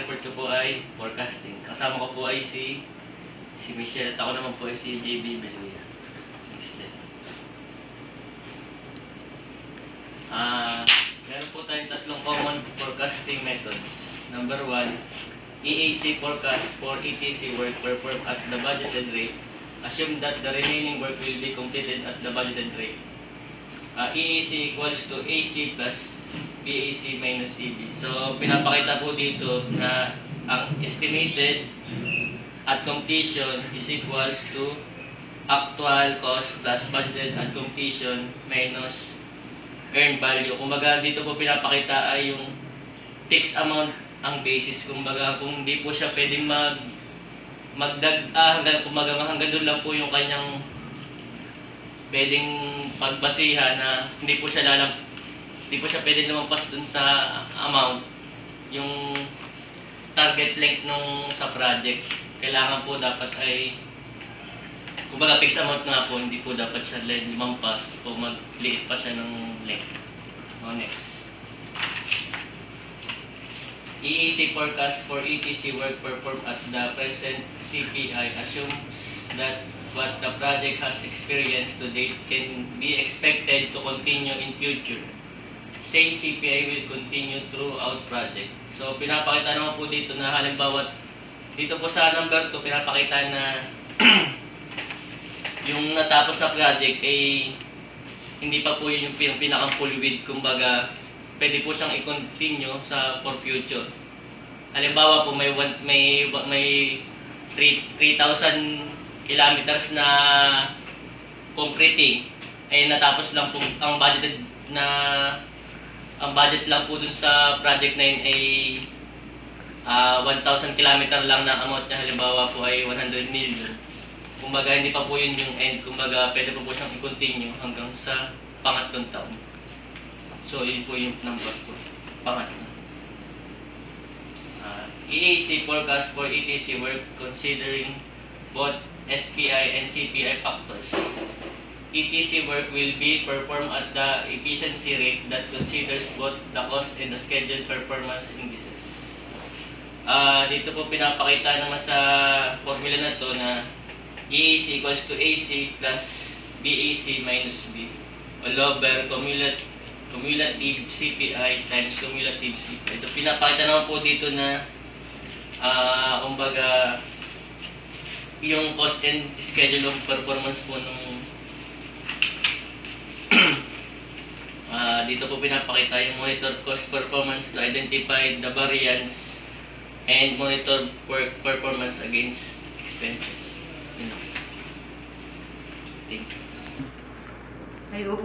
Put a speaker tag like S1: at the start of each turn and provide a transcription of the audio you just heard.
S1: report ko po ay forecasting. Kasama ko po ay si Michelle at ako naman po ay si JB Beluya. Next step. Meron po tayong tatlong common forecasting methods. Number 1, EAC forecast for ETC work performed at the budgeted rate. Assume that the remaining work will be completed at the budgeted rate. EAC equals to AC plus BAC minus CB. So, pinapakita po dito na ang estimated at completion is equals to actual cost plus budgeted at completion minus earned value. Kumbaga, dito po pinapakita ay yung fixed amount ang basis. Kumbaga, kung hindi po siya pwedeng hanggang doon lang po yung kanyang pwedeng pagbasihan na hindi po siya pwedeng lumampas dun sa amount, yung target length nung sa project. Kailangan po dapat ay kumbaga fixed amount nga po, hindi po dapat siya lumampas o magliit pa siya ng length. Next. EAC forecast for ETC work performed at the present CPI assumes that what the project has experienced to date can be expected to continue in future. Same CPI will continue throughout project. So, pinapakita naman po dito na halimbawa, dito po sa number 2, pinapakita na yung natapos na project ay hindi pa po yun yung pinaka-full width. Kumbaga, pwede po siyang i-continue sa for future. Halimbawa po, may 3,000 kilometers na concreting, ay natapos lang po ang budget lang po dun sa project na yun ay 1,000 kilometer lang na amount niya. Halimbawa po ay 100 million. Kumbaga, hindi pa po yun yung end. Kumbaga, pwede po siyang i-continue hanggang sa pangatlong taon. So, yun po yung number 2. Pangatlo. EAC forecast for ETC work considering both SPI and CPI factors. ETC work will be performed at the efficiency rate that considers both the cost and the scheduled performance indices. Dito po pinapakita naman sa formula na to na EAC equals to AC plus BAC minus B all over cumulative CPI times cumulative CPI. Ito pinapakita naman po dito na kumbaga yung cost and schedule of performance po nung dito po pinapakita yung monitor cost performance to identify the variance and monitor performance against expenses. Thank you.